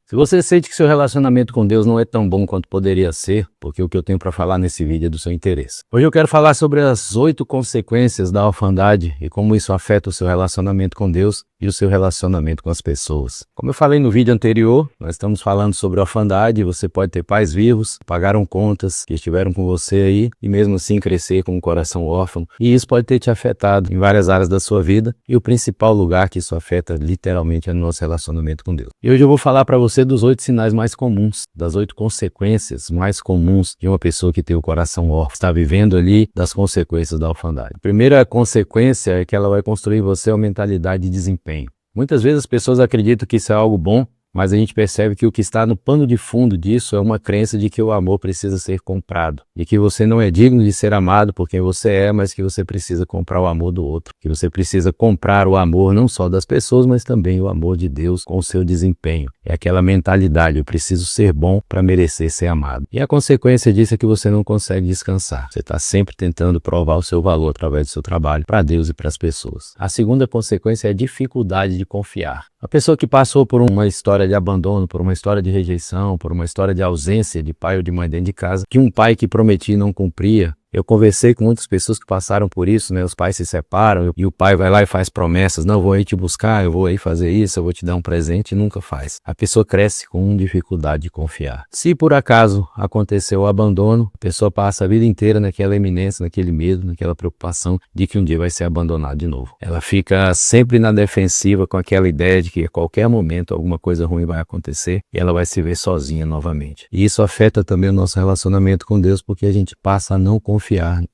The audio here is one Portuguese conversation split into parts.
Se você sente que seu relacionamento com Deus não é tão bom quanto poderia ser, porque o que eu tenho para falar nesse vídeo é do seu interesse. Hoje eu quero falar sobre as 8 consequências da orfandade e como isso afeta o seu relacionamento com Deus e o seu relacionamento com as pessoas. Como eu falei no vídeo anterior, nós estamos falando sobre orfandade. Você pode ter pais vivos, pagaram contas, que estiveram com você aí e mesmo assim crescer com um coração órfão. E isso pode ter te afetado em várias áreas da sua vida e o principal lugar que isso afeta literalmente é no nosso relacionamento com Deus. E hoje eu vou falar para você dos 8 sinais mais comuns, das 8 consequências mais comuns de uma pessoa que tem o coração órfão, está vivendo ali das consequências da orfandade. A primeira consequência é que ela vai construir em você uma mentalidade de desempenho. Muitas vezes as pessoas acreditam que isso é algo bom, mas a gente percebe que o que está no pano de fundo disso é uma crença de que o amor precisa ser comprado e que você não é digno de ser amado por quem você é, mas que você precisa comprar o amor do outro, que você precisa comprar o amor não só das pessoas, mas também o amor de Deus com o seu desempenho. É aquela mentalidade, eu preciso ser bom para merecer ser amado. E a consequência disso é que você não consegue descansar. Você está sempre tentando provar o seu valor através do seu trabalho para Deus e para as pessoas. A segunda consequência é a dificuldade de confiar. A pessoa que passou por uma história de abandono, por uma história de rejeição, por uma história de ausência de pai ou de mãe dentro de casa, que um pai que prometia não cumpria. Eu conversei com muitas pessoas que passaram por isso, né? Os pais se separam e o pai vai lá e faz promessas. Não, eu vou aí te buscar, eu vou aí fazer isso, eu vou te dar um presente, e nunca faz. A pessoa cresce com dificuldade de confiar. Se por acaso aconteceu o abandono, a pessoa passa a vida inteira naquela iminência, naquele medo, naquela preocupação de que um dia vai ser abandonado de novo. Ela fica sempre na defensiva com aquela ideia de que a qualquer momento alguma coisa ruim vai acontecer e ela vai se ver sozinha novamente. E isso afeta também o nosso relacionamento com Deus, porque a gente passa a não confiar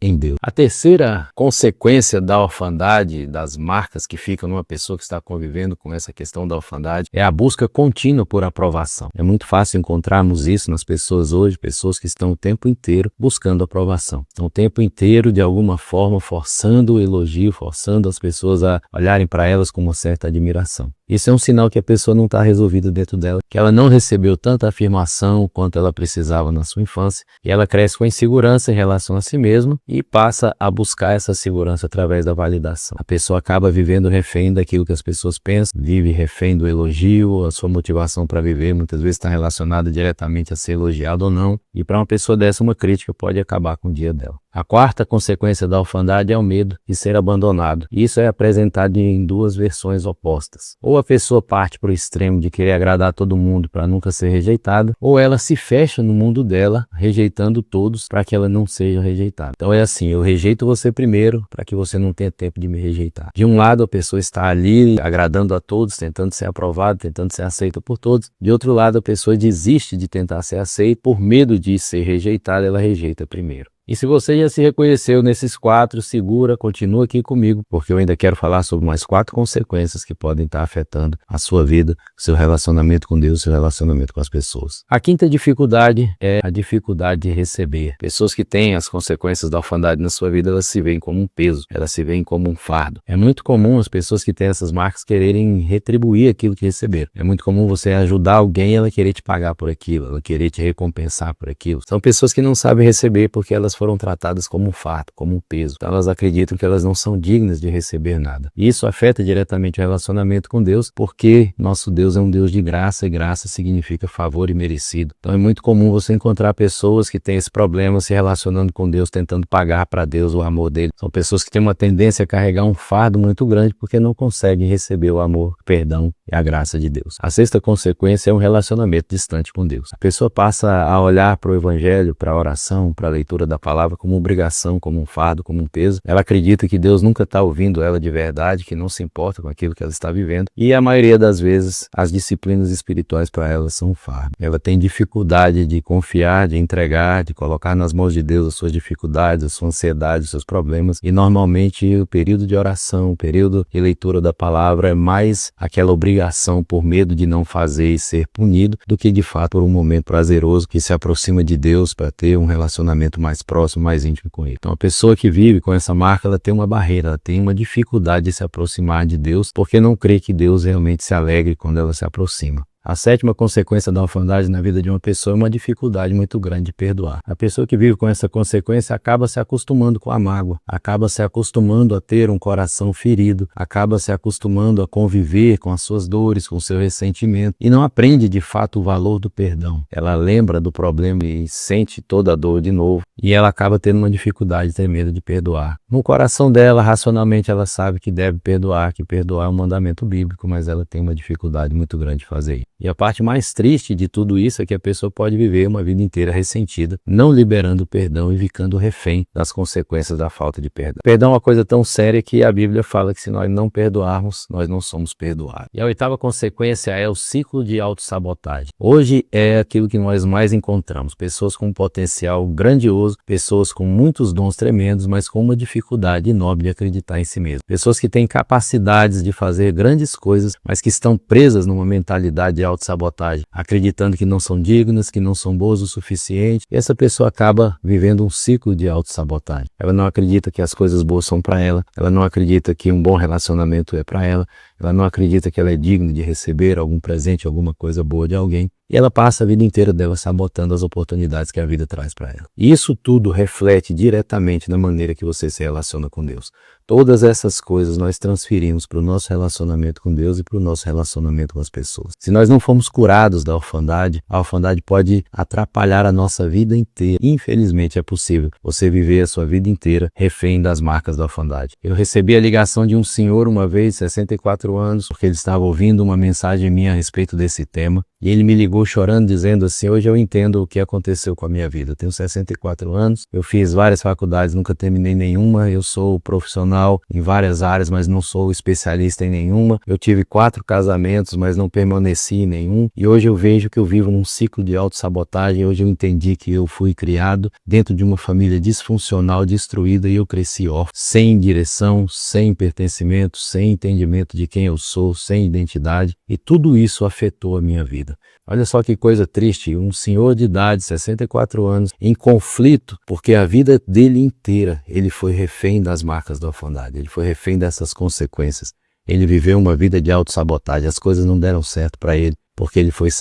em Deus. A terceira consequência da orfandade, das marcas que ficam numa pessoa que está convivendo com essa questão da orfandade, é a busca contínua por aprovação. É muito fácil encontrarmos isso nas pessoas hoje, pessoas que estão o tempo inteiro buscando aprovação. Estão o tempo inteiro, de alguma forma, forçando o elogio, forçando as pessoas a olharem para elas com uma certa admiração. Isso é um sinal que a pessoa não está resolvida dentro dela, que ela não recebeu tanta afirmação quanto ela precisava na sua infância, e ela cresce com insegurança em relação a si mesma e passa a buscar essa segurança através da validação. A pessoa acaba vivendo refém daquilo que as pessoas pensam, vive refém do elogio, a sua motivação para viver muitas vezes está relacionada diretamente a ser elogiado ou não, e para uma pessoa dessa uma crítica pode acabar com o dia dela. A quarta consequência da orfandade é o medo de ser abandonado. Isso é apresentado em duas versões opostas. Ou a pessoa parte para o extremo de querer agradar todo mundo para nunca ser rejeitada, ou ela se fecha no mundo dela, rejeitando todos para que ela não seja rejeitada. Então é assim, eu rejeito você primeiro para que você não tenha tempo de me rejeitar. De um lado a pessoa está ali agradando a todos, tentando ser aprovada, tentando ser aceita por todos. De outro lado a pessoa desiste de tentar ser aceita por medo de ser rejeitada, ela rejeita primeiro. E se você já se reconheceu nesses 4, segura, continua aqui comigo, porque eu ainda quero falar sobre mais 4 consequências que podem estar afetando a sua vida, o seu relacionamento com Deus, o seu relacionamento com as pessoas. A quinta dificuldade é a dificuldade de receber. Pessoas que têm as consequências da orfandade na sua vida, elas se veem como um peso, elas se veem como um fardo. É muito comum as pessoas que têm essas marcas quererem retribuir aquilo que receberam. É muito comum você ajudar alguém e ela querer te pagar por aquilo, ela querer te recompensar por aquilo. São pessoas que não sabem receber porque elas foram tratadas como um fardo, como um peso. Então elas acreditam que elas não são dignas de receber nada. E isso afeta diretamente o relacionamento com Deus, porque nosso Deus é um Deus de graça, e graça significa favor e merecido. Então é muito comum você encontrar pessoas que têm esse problema se relacionando com Deus, tentando pagar para Deus o amor dele. São pessoas que têm uma tendência a carregar um fardo muito grande porque não conseguem receber o amor, o perdão e a graça de Deus. A sexta consequência é um relacionamento distante com Deus. A pessoa passa a olhar para o evangelho, para a oração, para a leitura da palavra como obrigação, como um fardo, como um peso. Ela acredita que Deus nunca está ouvindo ela de verdade, que não se importa com aquilo que ela está vivendo. E a maioria das vezes as disciplinas espirituais para ela são um fardo. Ela tem dificuldade de confiar, de entregar, de colocar nas mãos de Deus as suas dificuldades, a sua ansiedade, os seus problemas. E normalmente o período de oração, o período de leitura da palavra é mais aquela obrigação por medo de não fazer e ser punido do que de fato por um momento prazeroso que se aproxima de Deus para ter um relacionamento mais próximo, mais íntimo com Ele. Então a pessoa que vive com essa marca, ela tem uma barreira, ela tem uma dificuldade de se aproximar de Deus porque não crê que Deus realmente se alegre quando ela se aproxima. A 7ª consequência da orfandade na vida de uma pessoa é uma dificuldade muito grande de perdoar. A pessoa que vive com essa consequência acaba se acostumando com a mágoa, acaba se acostumando a ter um coração ferido, acaba se acostumando a conviver com as suas dores, com o seu ressentimento e não aprende de fato o valor do perdão. Ela lembra do problema e sente toda a dor de novo e ela acaba tendo uma dificuldade, ter medo de perdoar. No coração dela, racionalmente, ela sabe que deve perdoar, que perdoar é um mandamento bíblico, mas ela tem uma dificuldade muito grande de fazer isso. E a parte mais triste de tudo isso é que a pessoa pode viver uma vida inteira ressentida, não liberando o perdão e ficando refém das consequências da falta de perdão. Perdão é uma coisa tão séria que a Bíblia fala que se nós não perdoarmos, nós não somos perdoados. E a 8ª consequência é o ciclo de autossabotagem. Hoje é aquilo que nós mais encontramos, pessoas com um potencial grandioso, pessoas com muitos dons tremendos, mas com uma dificuldade enorme de acreditar em si mesmo. Pessoas que têm capacidades de fazer grandes coisas, mas que estão presas numa mentalidade de autossabotagem, acreditando que não são dignas, que não são boas o suficiente, e essa pessoa acaba vivendo um ciclo de autossabotagem. Ela não acredita que as coisas boas são para ela não acredita que um bom relacionamento é para ela não acredita que ela é digna de receber algum presente, alguma coisa boa de alguém, e ela passa a vida inteira dela sabotando as oportunidades que a vida traz para ela. E isso tudo reflete diretamente na maneira que você se relaciona com Deus. Todas essas coisas nós transferimos para o nosso relacionamento com Deus e para o nosso relacionamento com as pessoas. Se nós não formos curados da orfandade, a orfandade pode atrapalhar a nossa vida inteira. Infelizmente é possível você viver a sua vida inteira refém das marcas da orfandade. Eu recebi a ligação de um senhor uma vez, 64 anos, porque ele estava ouvindo uma mensagem minha a respeito desse tema. E ele me ligou chorando, dizendo assim: hoje eu entendo o que aconteceu com a minha vida. Eu tenho 64 anos, eu fiz várias faculdades, nunca terminei nenhuma, eu sou profissional em várias áreas, mas não sou especialista em nenhuma. Eu tive 4 casamentos, mas não permaneci em nenhum. E hoje eu vejo que eu vivo num ciclo de autossabotagem. Hoje eu entendi que eu fui criado dentro de uma família disfuncional, destruída, e eu cresci órfão, sem direção, sem pertencimento, sem entendimento de quem eu sou, sem identidade. E tudo isso afetou a minha vida. Olha só que coisa triste, um senhor de idade, 64 anos, em conflito, porque a vida dele inteira ele foi refém das marcas da orfandade, ele foi refém dessas consequências. Ele viveu uma vida de autossabotagem, as coisas não deram certo para ele, porque ele foi se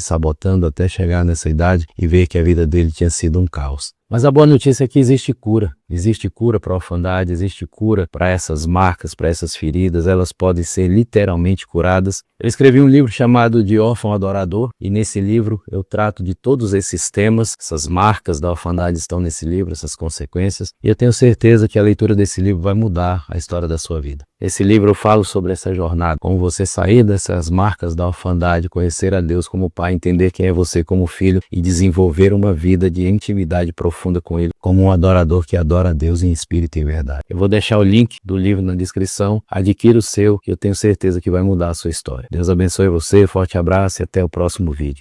sabotando até chegar nessa idade e ver que a vida dele tinha sido um caos. Mas a boa notícia é que existe cura para a orfandade, existe cura para essas marcas, para essas feridas, elas podem ser literalmente curadas. Eu escrevi um livro chamado De Órfão Adorador, e nesse livro eu trato de todos esses temas, essas marcas da orfandade estão nesse livro, essas consequências, e eu tenho certeza que a leitura desse livro vai mudar a história da sua vida. Nesse livro eu falo sobre essa jornada, como você sair dessas marcas da orfandade, conhecer a Deus como Pai, entender quem é você como filho e desenvolver uma vida de intimidade profunda com Ele, como um adorador que adora a Deus em espírito e em verdade. Eu vou deixar o link do livro na descrição, adquira o seu, que eu tenho certeza que vai mudar a sua história. Deus abençoe você, forte abraço e até o próximo vídeo.